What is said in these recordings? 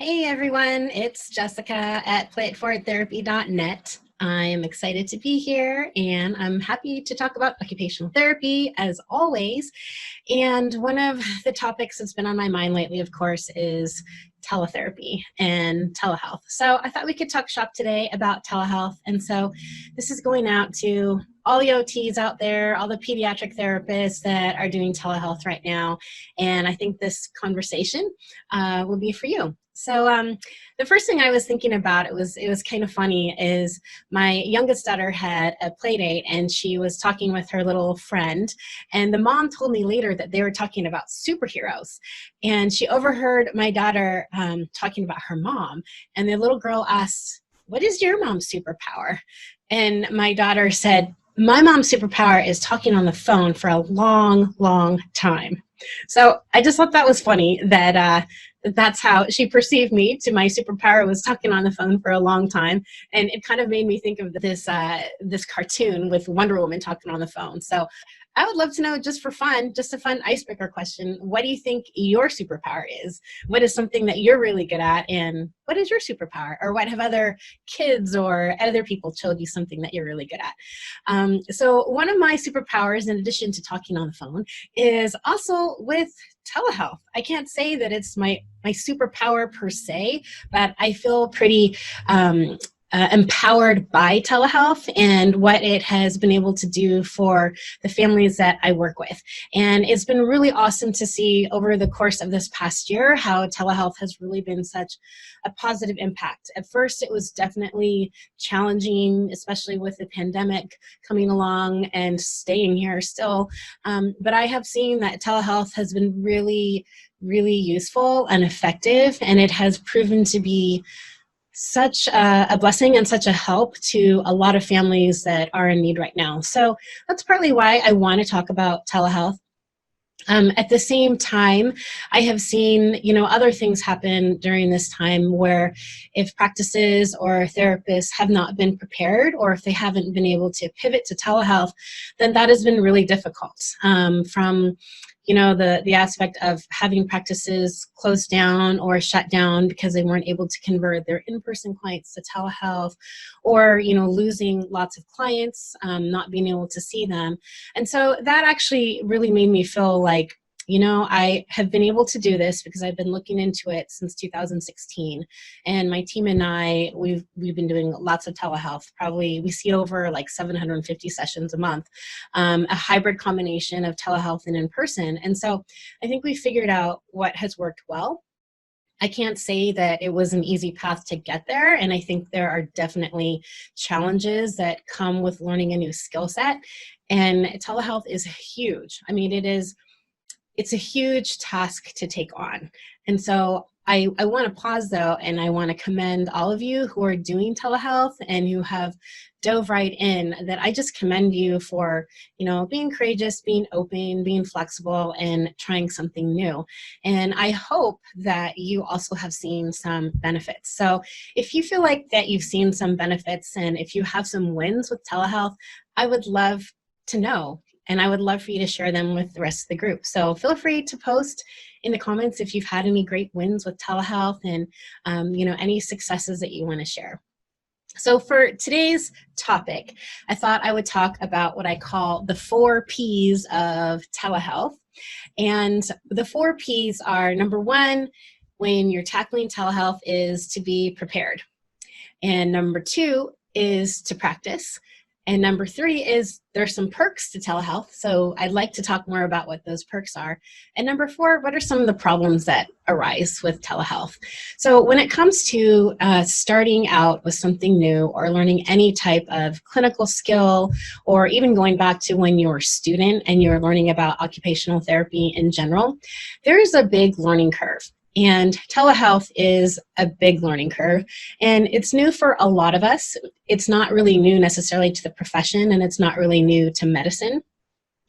Hey everyone, it's Jessica at playitforwardtherapy.net. I am excited to be here and I'm happy to talk about occupational therapy as always. And one of the topics that's been on my mind lately, of course, is teletherapy and telehealth. So I thought we could talk shop today about telehealth. And so this is going out to all the OTs out there, all the pediatric therapists that are doing telehealth right now. And I think this conversation will be for you. So the first thing I was thinking about, it was kind of funny, is my youngest daughter had a play date and she was talking with her little friend, and the mom told me later that they were talking about superheroes, and she overheard my daughter talking about her mom, and the little girl asked, "What is your mom's superpower?" And my daughter said, "My mom's superpower is talking on the phone for a long, long time." So I just thought that was funny that that's how she perceived me. To my superpower was talking on the phone for a long time, and it kind of made me think of this cartoon with Wonder Woman talking on the phone. So I would love to know, just for fun, just a fun icebreaker question: what do you think your superpower is? What is something that you're really good at, and what is your superpower? Or what have other kids or other people told you something that you're really good at? So one of my superpowers, in addition to talking on the phone, is also with telehealth. I can't say that it's my superpower per se, but I feel pretty empowered by telehealth and what it has been able to do for the families that I work with. And it's been really awesome to see over the course of this past year how telehealth has really been such a positive impact. At first, it was definitely challenging, especially with the pandemic coming along and staying here still. But I have seen that telehealth has been really, really useful and effective, and it has proven to be such a blessing and such a help to a lot of families that are in need right now. So that's partly why I want to talk about telehealth. At the same time, I have seen, other things happen during this time where if practices or therapists have not been prepared, or if they haven't been able to pivot to telehealth, then that has been really difficult. From the aspect of having practices closed down or shut down because they weren't able to convert their in-person clients to telehealth, or losing lots of clients, not being able to see them. And so that actually really made me feel like, I have been able to do this because I've been looking into it since 2016. And my team and I, we've been doing lots of telehealth. Probably we see over like 750 sessions a month, a hybrid combination of telehealth and in person. And so I think we figured out what has worked well. I can't say that it was an easy path to get there. And I think there are definitely challenges that come with learning a new skill set. And telehealth is huge. I mean, it's a huge task to take on. And so I want to pause though, and I want to commend all of you who are doing telehealth and who have dove right in. That I just commend you for, being courageous, being open, being flexible, and trying something new. And I hope that you also have seen some benefits. So if you feel like that you've seen some benefits, and if you have some wins with telehealth, I would love to know. And I would love for you to share them with the rest of the group. So feel free to post in the comments if you've had any great wins with telehealth, and any successes that you want to share. So for today's topic, I thought I would talk about what I call the 4 P's of telehealth. And the 4 P's are: number 1, when you're tackling telehealth, is to be prepared. And number 2 is to practice. And number 3 is there's some perks to telehealth. So I'd like to talk more about what those perks are. And number 4, what are some of the problems that arise with telehealth? So when it comes to starting out with something new, or learning any type of clinical skill, or even going back to when you were a student and you were learning about occupational therapy in general, there is a big learning curve. And telehealth is a big learning curve, and it's new for a lot of us. It's not really new necessarily to the profession, and it's not really new to medicine.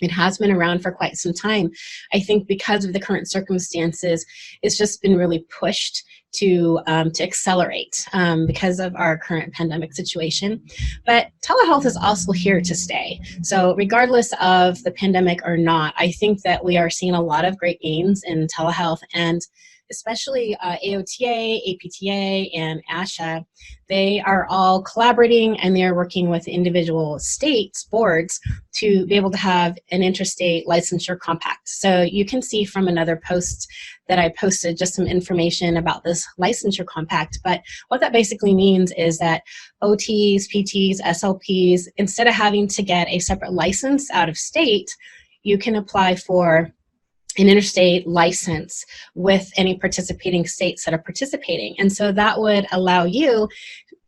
It has been around for quite some time. I think because of the current circumstances, it's just been really pushed to accelerate because of our current pandemic situation. But telehealth is also here to stay. So regardless of the pandemic or not, I think that we are seeing a lot of great gains in telehealth, and especially AOTA, APTA, and ASHA, they are all collaborating and they're working with individual states, boards, to be able to have an interstate licensure compact. So you can see from another post that I posted just some information about this licensure compact. But what that basically means is that OTs, PTs, SLPs, instead of having to get a separate license out of state, you can apply for an interstate license with any participating states that are participating. And so that would allow you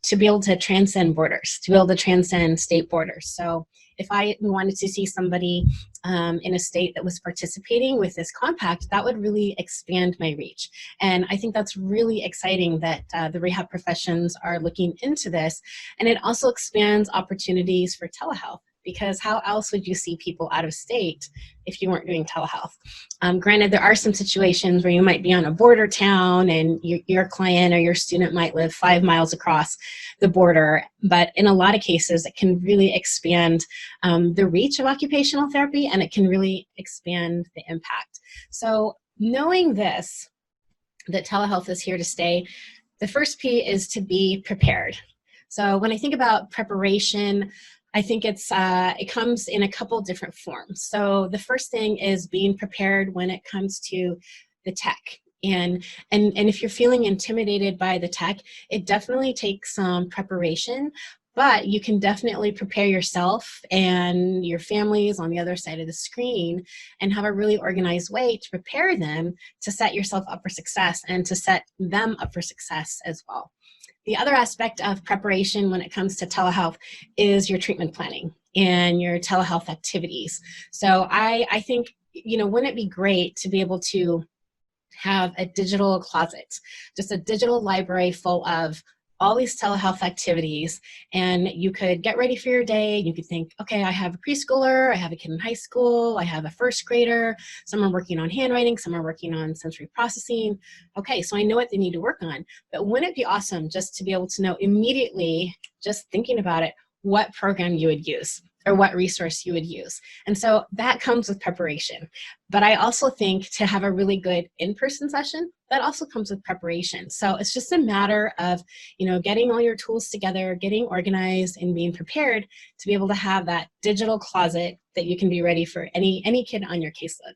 to be able to transcend borders, to be able to transcend state borders. So if I wanted to see somebody in a state that was participating with this compact, that would really expand my reach. And I think that's really exciting that the rehab professions are looking into this. And it also expands opportunities for telehealth, because how else would you see people out of state if you weren't doing telehealth? Granted, there are some situations where you might be on a border town and your client or your student might live 5 miles across the border, but in a lot of cases, it can really expand the reach of occupational therapy, and it can really expand the impact. So knowing this, that telehealth is here to stay, the first P is to be prepared. So when I think about preparation, I think it comes in a couple different forms. So the first thing is being prepared when it comes to the tech. And if you're feeling intimidated by the tech, it definitely takes some preparation, but you can definitely prepare yourself and your families on the other side of the screen and have a really organized way to prepare them to set yourself up for success and to set them up for success as well. The other aspect of preparation when it comes to telehealth is your treatment planning and your telehealth activities. So I think, wouldn't it be great to be able to have a digital closet, just a digital library full of all these telehealth activities, and you could get ready for your day. You could think, okay, I have a preschooler, I have a kid in high school, I have a first grader, some are working on handwriting, some are working on sensory processing. Okay, so I know what they need to work on, but wouldn't it be awesome just to be able to know immediately, just thinking about it, what program you would use or what resource you would use? And so that comes with preparation. But I also think to have a really good in-person session, that also comes with preparation. So it's just a matter of, getting all your tools together, getting organized, and being prepared to be able to have that digital closet that you can be ready for any kid on your caseload.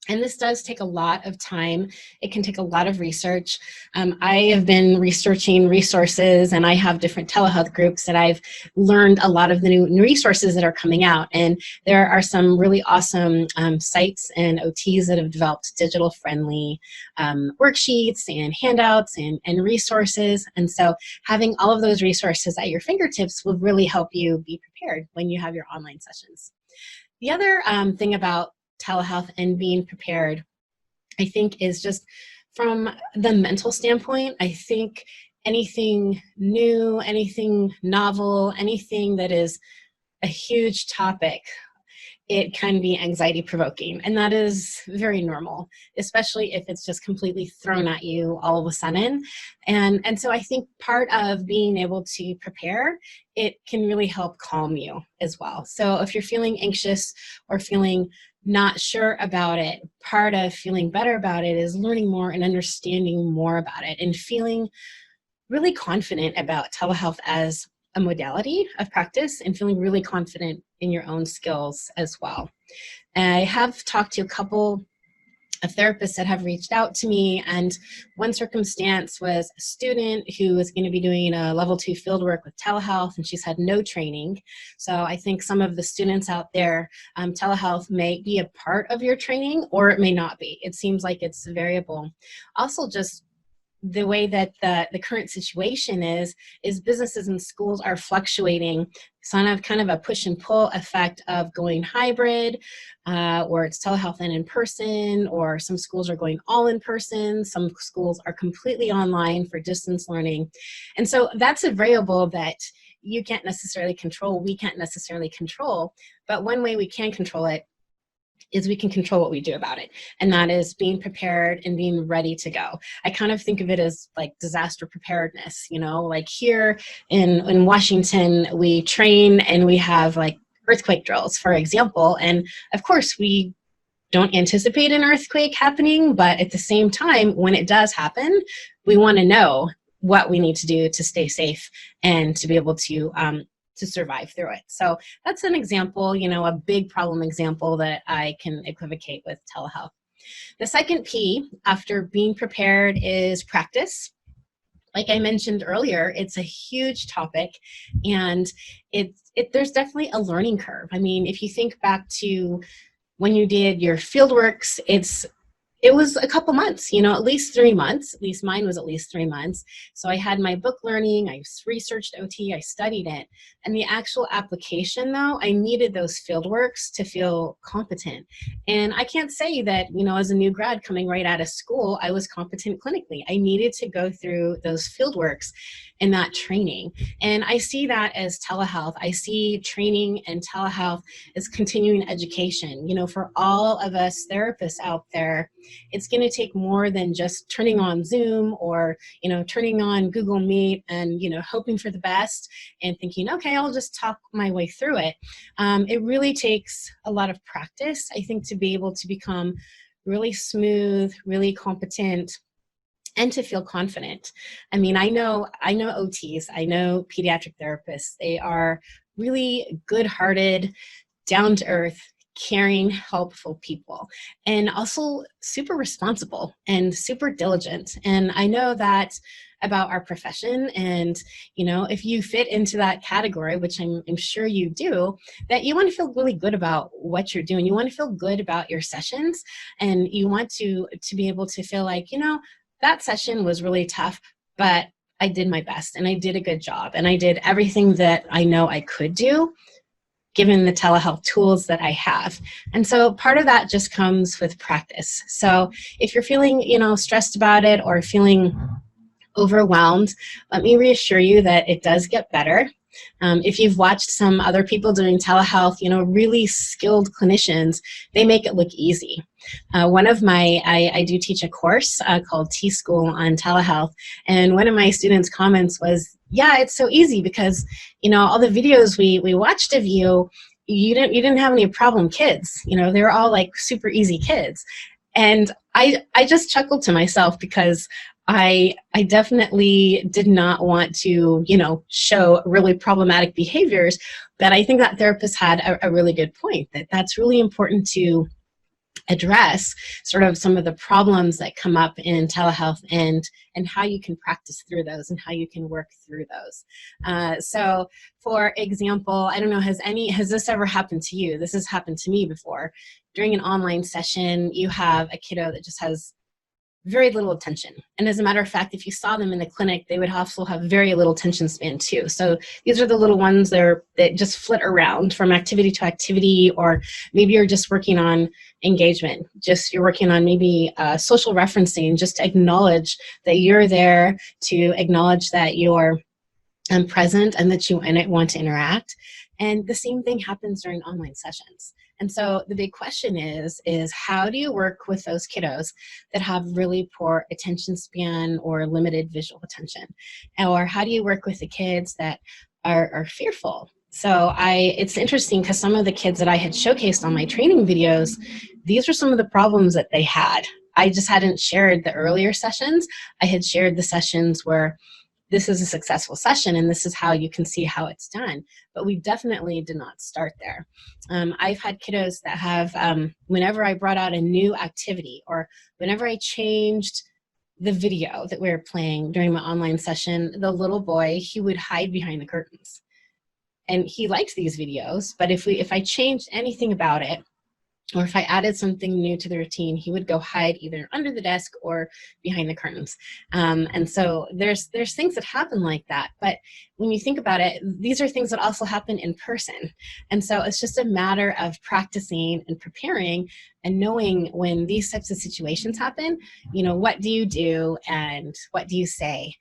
And this does take a lot of time. It can take a lot of research. I have been researching resources, and I have different telehealth groups that I've learned a lot of the new resources that are coming out. And there are some really awesome sites and OTs that have developed digital-friendly worksheets and handouts and resources. And so having all of those resources at your fingertips will really help you be prepared when you have your online sessions. The other thing about telehealth and being prepared, I think, is just from the mental standpoint. I think anything new, anything novel, anything that is a huge topic, it can be anxiety provoking. And that is very normal, especially if it's just completely thrown at you all of a sudden. And so I think part of being able to prepare, it can really help calm you as well. So if you're feeling anxious or feeling not sure about it, part of feeling better about it is learning more and understanding more about it and feeling really confident about telehealth as a modality of practice and feeling really confident in your own skills as well. I have talked to a couple of therapists that have reached out to me, and one circumstance was a student who was going to be doing a level 2 fieldwork with telehealth, and she's had no training. So I think some of the students out there, telehealth may be a part of your training or it may not be. It seems like it's variable. Also, just the way that the current situation is businesses and schools are fluctuating. It's kind of a push and pull effect of going hybrid, or it's telehealth and in person, or some schools are going all in person. Some schools are completely online for distance learning. And so that's a variable that you can't necessarily control, we can't necessarily control, but one way we can control it is we can control what we do about it. And that is being prepared and being ready to go. I kind of think of it as like disaster preparedness, like here in Washington, we train and we have like earthquake drills, for example. And of course we don't anticipate an earthquake happening, but at the same time, when it does happen, we want to know what we need to do to stay safe and to be able to survive through it. So that's an example, a big problem example that I can equivocate with telehealth. The second P, after being prepared, is practice. Like I mentioned earlier, it's a huge topic, and there's definitely a learning curve. I mean, if you think back to when you did your field works, it was a couple months, at least 3 months. At least mine was at least 3 months. So I had my book learning, I researched OT, I studied it. And the actual application, though, I needed those field works to feel competent. And I can't say that, as a new grad coming right out of school, I was competent clinically. I needed to go through those field works and that training. And I see that as telehealth. I see training and telehealth as continuing education. For all of us therapists out there, it's going to take more than just turning on Zoom or, turning on Google Meet and, hoping for the best and thinking, okay, I'll just talk my way through it. It really takes a lot of practice, I think, to be able to become really smooth, really competent, and to feel confident. I mean, I know OTs, I know pediatric therapists. They are really good-hearted, down-to-earth, caring, helpful people, and also super responsible and super diligent. And I know that about our profession. And, if you fit into that category, which I'm sure you do, that you want to feel really good about what you're doing. You want to feel good about your sessions, and you want to be able to feel like, that session was really tough, but I did my best and I did a good job and I did everything that I know I could do given the telehealth tools that I have. And so part of that just comes with practice. So if you're feeling, stressed about it or feeling overwhelmed, let me reassure you that it does get better. If you've watched some other people doing telehealth, really skilled clinicians, they make it look easy. I do teach a course called T-School on telehealth, and one of my students' comments was, yeah, it's so easy because, all the videos we watched of you, you didn't have any problem kids. They were all like super easy kids. And I just chuckled to myself because I definitely did not want to, show really problematic behaviors, but I think that therapist had a really good point, that's really important to address sort of some of the problems that come up in telehealth and how you can practice through those and how you can work through those. So for example, I don't know, has this ever happened to you? This has happened to me before. During an online session, you have a kiddo that just has very little attention. And as a matter of fact, if you saw them in the clinic, they would also have very little attention span too. So these are the little ones that just flit around from activity to activity, or maybe you're just working on engagement. You're working on maybe social referencing, just to acknowledge that you're there, to acknowledge that you're present and that you want to interact. And the same thing happens during online sessions. And so the big question is how do you work with those kiddos that have really poor attention span or limited visual attention? Or how do you work with the kids that are fearful? So it's interesting because some of the kids that I had showcased on my training videos, these were some of the problems that they had. I just hadn't shared the earlier sessions. I had shared the sessions where this is a successful session and this is how you can see how it's done. But we definitely did not start there. I've had kiddos that have, whenever I brought out a new activity or whenever I changed the video that we were playing during my online session, the little boy, he would hide behind the curtains. And he liked these videos, but if I changed anything about it, or if I added something new to the routine, he would go hide either under the desk or behind the curtains. And so there's things that happen like that. But when you think about it, these are things that also happen in person. And so it's just a matter of practicing and preparing and knowing when these types of situations happen, what do you do and what do you say?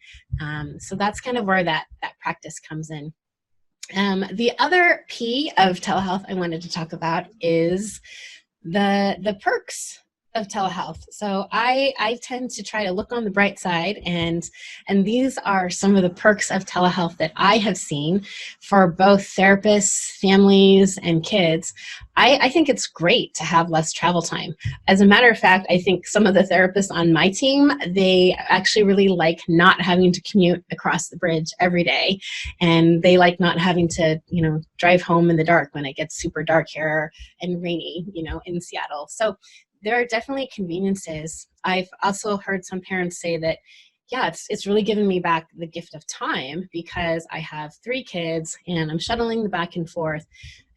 So that's kind of where that practice comes in. The other P of telehealth I wanted to talk about is the perks of telehealth. So I tend to try to look on the bright side, and these are some of the perks of telehealth that I have seen for both therapists, families, and kids. I think it's great to have less travel time. As a matter of fact, I think some of the therapists on my team, they actually really like not having to commute across the bridge every day, and they like not having to, drive home in the dark when it gets super dark here and rainy, in Seattle. So there are definitely conveniences. I've also heard some parents say that, yeah, it's really given me back the gift of time because I have 3 kids and I'm shuttling the back and forth.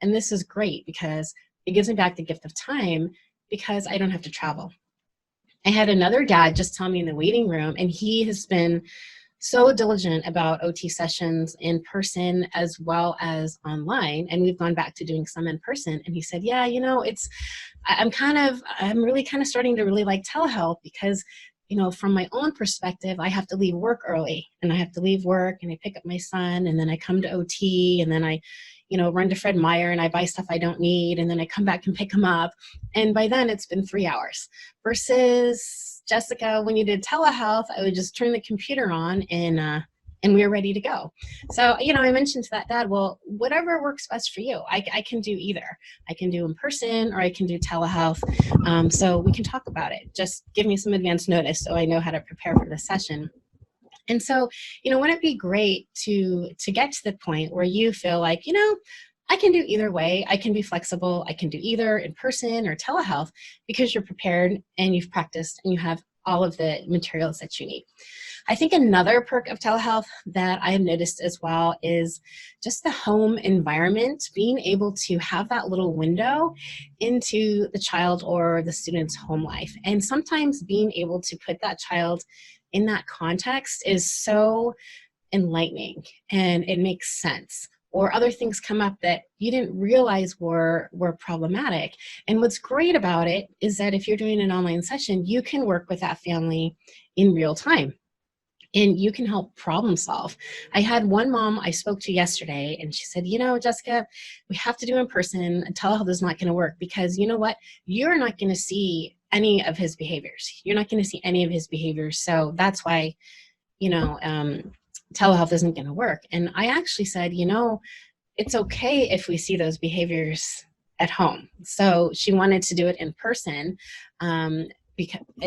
And this is great because it gives me back the gift of time because I don't have to travel. I had another dad just tell me in the waiting room, and he has been so diligent about OT sessions in person as well as online. And we've gone back to doing some in person. And he said, yeah, I'm really kind of starting to really like telehealth because, from my own perspective, I have to leave work early and I have to leave work and I pick up my son and then I come to OT and then I, run to Fred Meyer and I buy stuff I don't need. And then I come back and pick him up. And by then it's been 3 hours versus Jessica, when you did telehealth, I would just turn the computer on and we were ready to go. So, I mentioned to that dad, well, whatever works best for you. I can do either. I can do in person or I can do telehealth. So we can talk about it. Just give me some advance notice so I know how to prepare for the session. And so, wouldn't it be great to get to the point where you feel like, I can do either way. I can be flexible. I can do either in person or telehealth because you're prepared and you've practiced and you have all of the materials that you need. I think another perk of telehealth that I have noticed as well is just the home environment, being able to have that little window into the child or the student's home life. And sometimes being able to put that child in that context is so enlightening and it makes sense. Or other things come up that you didn't realize were problematic. And what's great about it is that if you're doing an online session, you can work with that family in real time and you can help problem solve. I had one mom I spoke to yesterday and she said, Jessica, we have to do in person. Telehealth is not going to work because you know what? You're not going to see any of his behaviors. You're not going to see any of his behaviors. So that's why, telehealth isn't going to work. And I actually said, it's okay if we see those behaviors at home. So she wanted to do it in person. And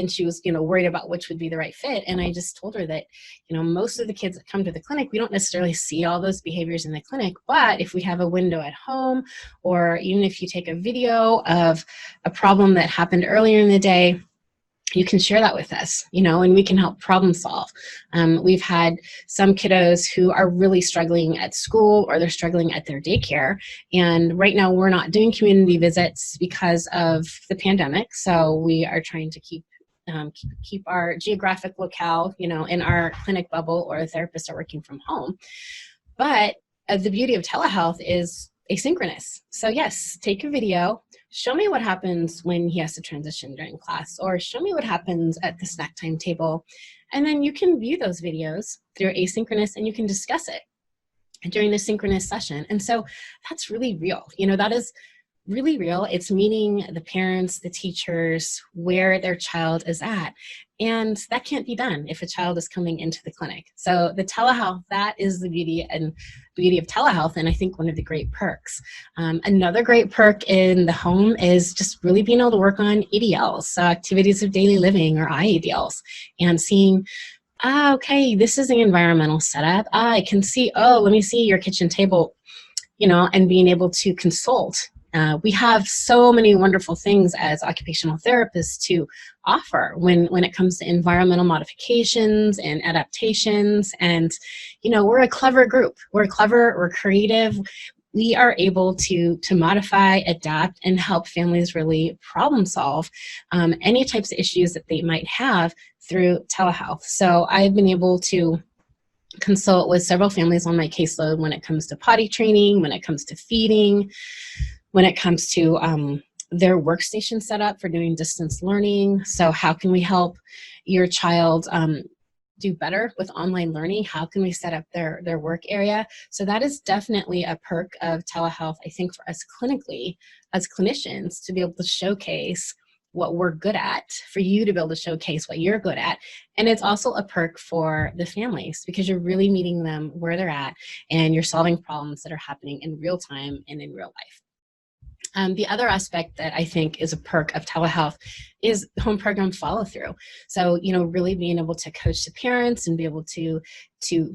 she was, worried about which would be the right fit. And I just told her that, most of the kids that come to the clinic, we don't necessarily see all those behaviors in the clinic, but if we have a window at home, or even if you take a video of a problem that happened earlier in the day, you can share that with us, and we can help problem solve. We've had some kiddos who are really struggling at school or they're struggling at their daycare. And right now we're not doing community visits because of the pandemic. So we are trying to keep our geographic locale, in our clinic bubble, or therapists are working from home. But the beauty of telehealth is asynchronous. So yes, take a video, show me what happens when he has to transition during class, or show me what happens at the snack time table. And then you can view those videos through asynchronous and you can discuss it during the synchronous session. And so that's really real. That is really real. It's meeting the parents, the teachers, where their child is at. And that can't be done if a child is coming into the clinic. So the telehealth, that is the beauty of telehealth, and I think one of the great perks. Another great perk in the home is just really being able to work on ADLs, so activities of daily living, or IADLs, and seeing, okay, this is the environmental setup. I can see, let me see your kitchen table, and being able to consult. We have so many wonderful things as occupational therapists to offer when it comes to environmental modifications and adaptations. And, we're a clever group. We're clever, we're creative. We are able to modify, adapt, and help families really problem solve any types of issues that they might have through telehealth. So I've been able to consult with several families on my caseload when it comes to potty training, when it comes to feeding, when it comes to their workstation setup for doing distance learning. So how can we help your child do better with online learning? How can we set up their work area? So that is definitely a perk of telehealth, I think, for us clinically, as clinicians, to be able to showcase what we're good at, for you to be able to showcase what you're good at. And it's also a perk for the families because you're really meeting them where they're at and you're solving problems that are happening in real time and in real life. The other aspect that I think is a perk of telehealth is home program follow through. So, really being able to coach the parents and be able to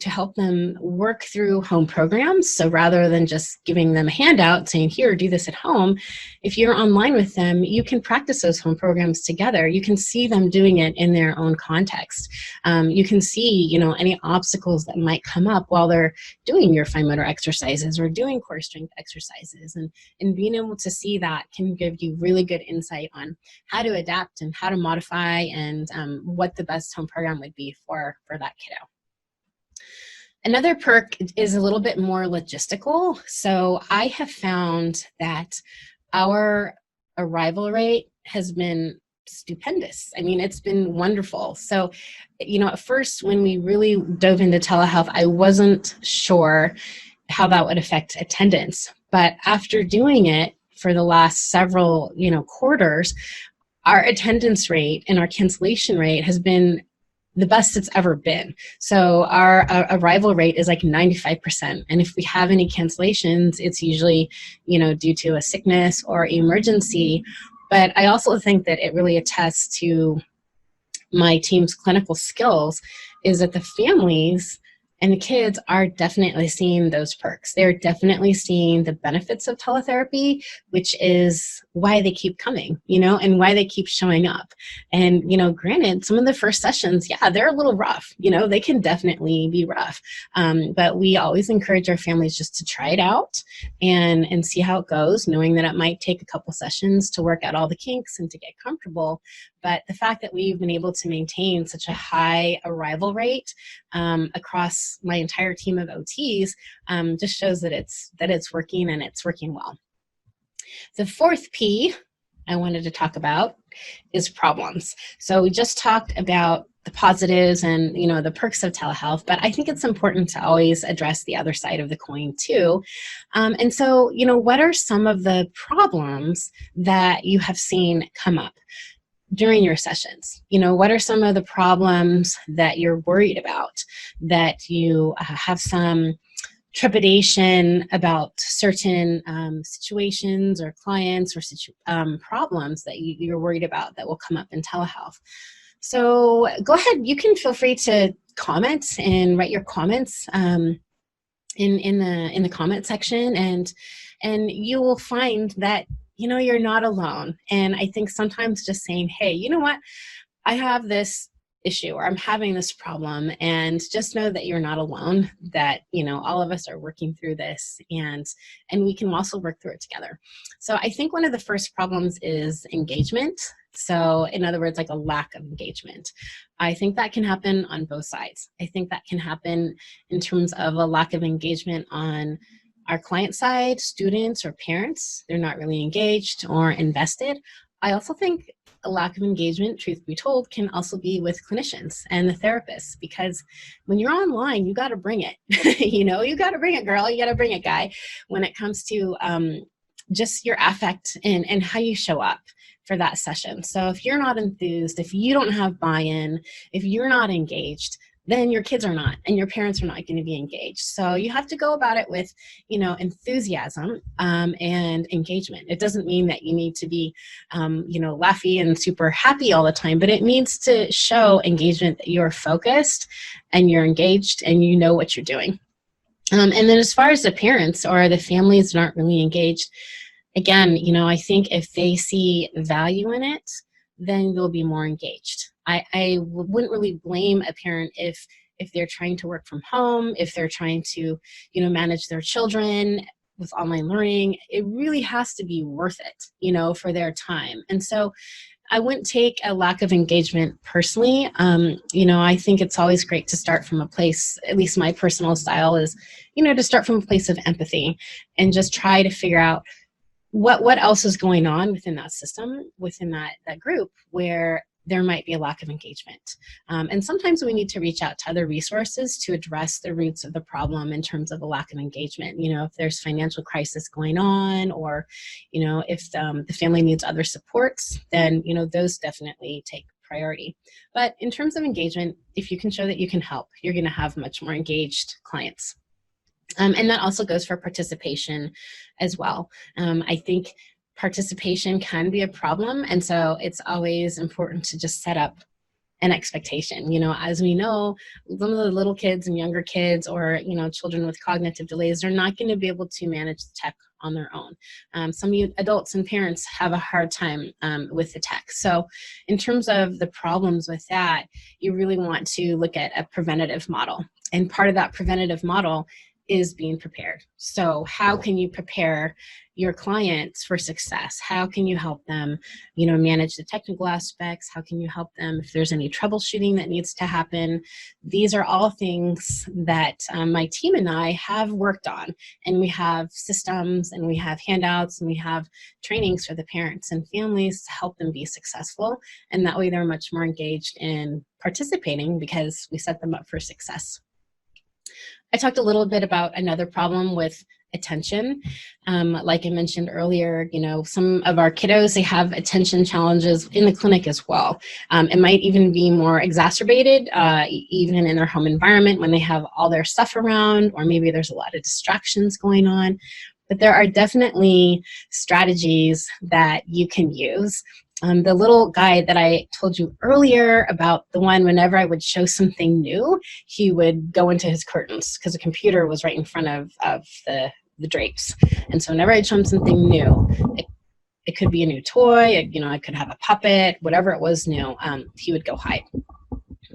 help them work through home programs. So rather than just giving them a handout saying, here, do this at home, if you're online with them, you can practice those home programs together. You can see them doing it in their own context. You can see, any obstacles that might come up while they're doing your fine motor exercises or doing core strength exercises. And being able to see that can give you really good insight on how to adapt and how to modify and what the best home program would be for that kiddo. Another perk is a little bit more logistical. So I have found that our arrival rate has been stupendous. I mean, it's been wonderful. So, at first when we really dove into telehealth, I wasn't sure how that would affect attendance. But after doing it for the last several, quarters, our attendance rate and our cancellation rate has been the best it's ever been. So our arrival rate is like 95%. And if we have any cancellations, it's usually, due to a sickness or emergency. But I also think that it really attests to my team's clinical skills is that the families and the kids are definitely seeing those perks. They're definitely seeing the benefits of teletherapy, which is why they keep coming, and why they keep showing up. And, granted, some of the first sessions, they're a little rough, they can definitely be rough. But we always encourage our families just to try it out and see how it goes, knowing that it might take a couple sessions to work out all the kinks and to get comfortable. But the fact that we've been able to maintain such a high arrival rate across my entire team of OTs just shows that it's working and it's working well. The fourth P I wanted to talk about is problems. So we just talked about the positives and the perks of telehealth, but I think it's important to always address the other side of the coin too. And so, what are some of the problems that you have seen come up during your sessions? What are some of the problems that you're worried about, that you have some trepidation about certain situations or clients or problems that you're worried about that will come up in telehealth? So go ahead, you can feel free to comment and write your comments in the comment section, and you will find that you're not alone. And I think sometimes just saying, hey, you know what, I have this issue or I'm having this problem, and just know that you're not alone, that all of us are working through this, and we can also work through it together. So I think one of the first problems is engagement. So in other words, like a lack of engagement. I think that can happen on both sides. I think that can happen in terms of a lack of engagement on our client side, students or parents, they're not really engaged or invested. I also think a lack of engagement, truth be told, can also be with clinicians and the therapists, because when you're online, you got to bring it. You got to bring it, girl. You got to bring it, guy, when it comes to just your affect and how you show up for that session. So if you're not enthused, if you don't have buy-in, if you're not engaged, then your kids are not, and your parents are not going to be engaged. So you have to go about it with, enthusiasm and engagement. It doesn't mean that you need to be, laughy and super happy all the time, but it needs to show engagement, that you're focused and you're engaged and you know what you're doing. And then as far as the parents or the families that aren't really engaged, again, I think if they see value in it, then they'll be more engaged. I wouldn't really blame a parent if they're trying to work from home, if they're trying to, manage their children with online learning. It really has to be worth it, for their time. And so I wouldn't take a lack of engagement personally. I think it's always great to start from a place, at least my personal style is, to start from a place of empathy and just try to figure out what else is going on within that system, within that group, where there might be a lack of engagement. And sometimes we need to reach out to other resources to address the roots of the problem in terms of a lack of engagement. You know, if there's financial crisis going on, or, you know, if the family needs other supports, then, you know, those definitely take priority. But in terms of engagement, if you can show that you can help, you're going to have much more engaged clients. And that also goes for participation as well. I think participation can be a problem, and so it's always important to just set up an expectation. You know, as we know, some of the little kids and younger kids, or, you know, children with cognitive delays, are not going to be able to manage the tech on their own. Some adults and parents have a hard time with the tech. So in terms of the problems with that, you really want to look at a preventative model. And part of that preventative model is being prepared. So how can you prepare your clients for success? How can you help them, you know, manage the technical aspects? How can you help them if there's any troubleshooting that needs to happen? These are all things that my team and I have worked on, and we have systems, and we have handouts, and we have trainings for the parents and families to help them be successful. And that way they're much more engaged in participating because we set them up for success. I talked a little bit about another problem with attention. Like I mentioned earlier, you know, some of our kiddos, they have attention challenges in the clinic as well. It might even be more exacerbated even in their home environment when they have all their stuff around, or maybe there's a lot of distractions going on. But there are definitely strategies that you can use. The little guy that I told you earlier about, the one whenever I would show something new, he would go into his curtains because the computer was right in front of the drapes. And so whenever I'd show him something new, it could be a new toy, you know, I could have a puppet, whatever it was new, he would go hide.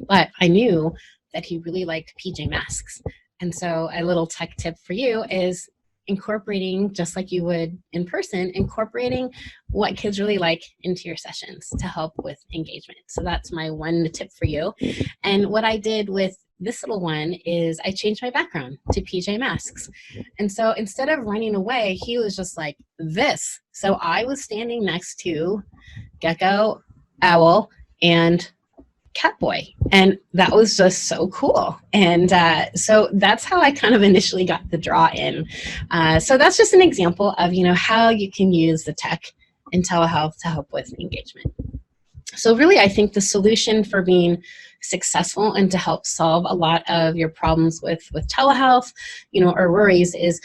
But I knew that he really liked PJ Masks. And so a little tech tip for you is incorporating, just like you would in person, incorporating what kids really like into your sessions to help with engagement. So that's my one tip for you. And what I did with this little one is I changed my background to PJ Masks. And so instead of running away, he was just like this. So I was standing next to Gecko, Owl, and Catboy, and that was just so cool. And so that's how I kind of initially got the draw in. So that's just an example of, you know, how you can use the tech in telehealth to help with engagement. So really, I think the solution for being successful and to help solve a lot of your problems with telehealth, you know, or worries, is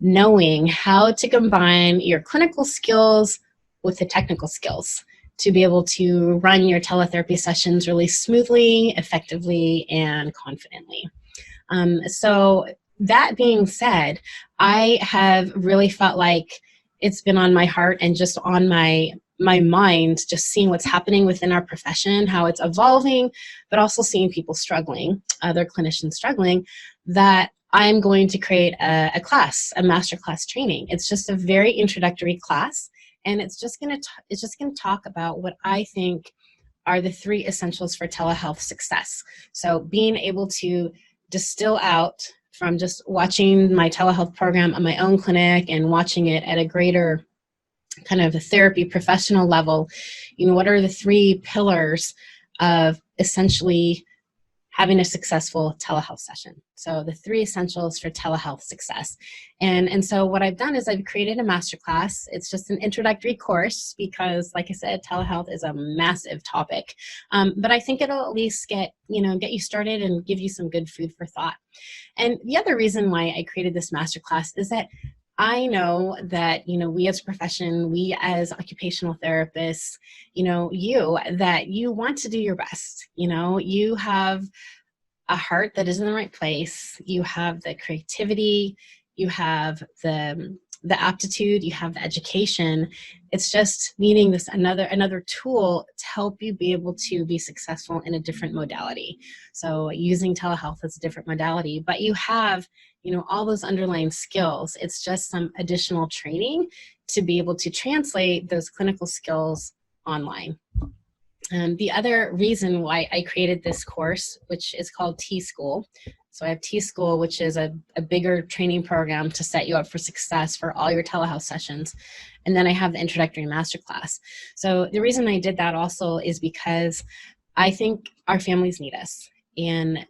knowing how to combine your clinical skills with the technical skills to be able to run your teletherapy sessions really smoothly, effectively, and confidently. So that being said, I have really felt like it's been on my heart and just on my mind, just seeing what's happening within our profession, how it's evolving, but also seeing people struggling, other clinicians struggling, that I'm going to create a class, a masterclass training. It's just a very introductory class. And it's just going to talk about what I think are the 3 essentials for telehealth success. So being able to distill out from just watching my telehealth program on my own clinic and watching it at a greater kind of a therapy professional level, you know, what are the 3 pillars of essentially having a successful telehealth session. So the 3 essentials for telehealth success. And so what I've done is I've created a masterclass. It's just an introductory course because, like I said, telehealth is a massive topic. But I think it'll at least get you started and give you some good food for thought. And the other reason why I created this masterclass is that I know that, you know, we as a profession, we as occupational therapists, you know, that you want to do your best. You know, you have a heart that is in the right place. You have the creativity, you have the aptitude, you have the education. It's just needing this another tool to help you be able to be successful in a different modality. So using telehealth as a different modality, but you have, you know, all those underlying skills. It's just some additional training to be able to translate those clinical skills online. The other reason why I created this course, which is called T-School, So I have T-School, which is a bigger training program to set you up for success for all your telehealth sessions. And then I have the introductory masterclass. So the reason I did that also is because I think our families need us and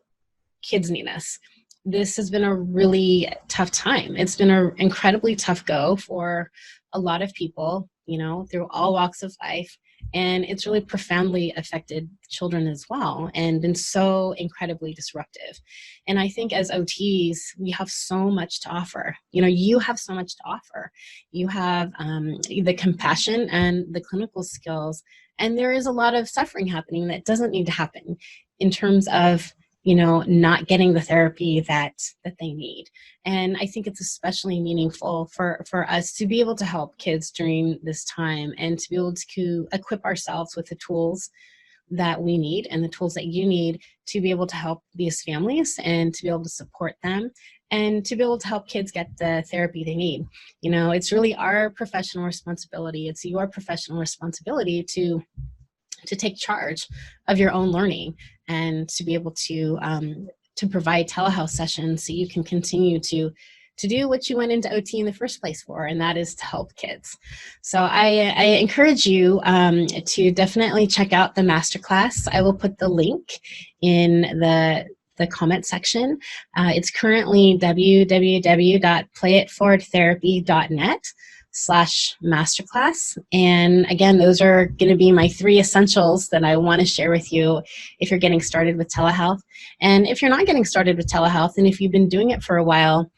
kids need us. This has been a really tough time. It's been an incredibly tough go for a lot of people, through all walks of life. And it's really profoundly affected children as well and been so incredibly disruptive. And I think as OTs, we have so much to offer. You have so much to offer. You have the compassion and the clinical skills. And there is a lot of suffering happening that doesn't need to happen in terms of not getting the therapy that they need. And I think it's especially meaningful for us to be able to help kids during this time and to be able to equip ourselves with the tools that we need and the tools that you need to be able to help these families and to be able to support them and to be able to help kids get the therapy they need. It's really our professional responsibility. It's your professional responsibility to take charge of your own learning and to be able to provide telehealth sessions so you can continue to do what you went into OT in the first place for, and that is to help kids. So I encourage you to definitely check out the masterclass. I will put the link in the comment section. It's currently www.playitforwardtherapy.net/masterclass. And again, those are going to be my 3 essentials that I want to share with you if you're getting started with telehealth. And if you're not getting started with telehealth, and if you've been doing it for a while,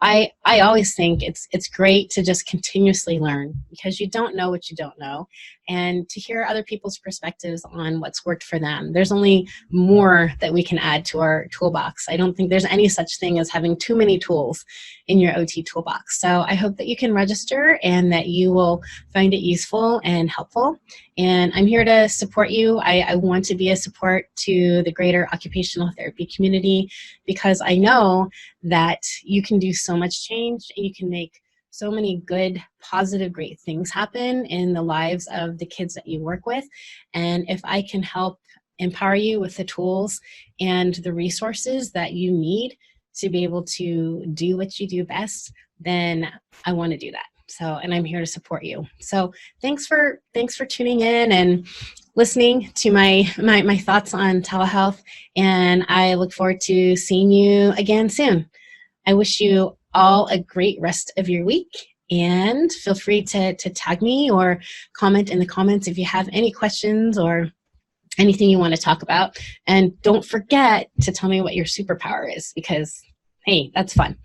I always think it's great to just continuously learn, because you don't know what you don't know, and to hear other people's perspectives on what's worked for them. There's only more that we can add to our toolbox. I don't think there's any such thing as having too many tools in your OT toolbox. So I hope that you can register and that you will find it useful and helpful. And I'm here to support you. I want to be a support to the greater occupational therapy community, because I know that you can do so much change and you can make so many good, positive, great things happen in the lives of the kids that you work with. And if I can help empower you with the tools and the resources that you need to be able to do what you do best, then I want to do that. So, and I'm here to support you. So thanks for tuning in and listening to my thoughts on telehealth. And I look forward to seeing you again soon. I wish you all a great rest of your week, and feel free to tag me or comment in the comments if you have any questions or anything you want to talk about. And don't forget to tell me what your superpower is, because hey, that's fun.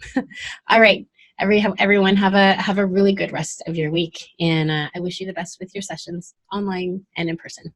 All right, everyone, have a really good rest of your week, and I wish you the best with your sessions online and in person.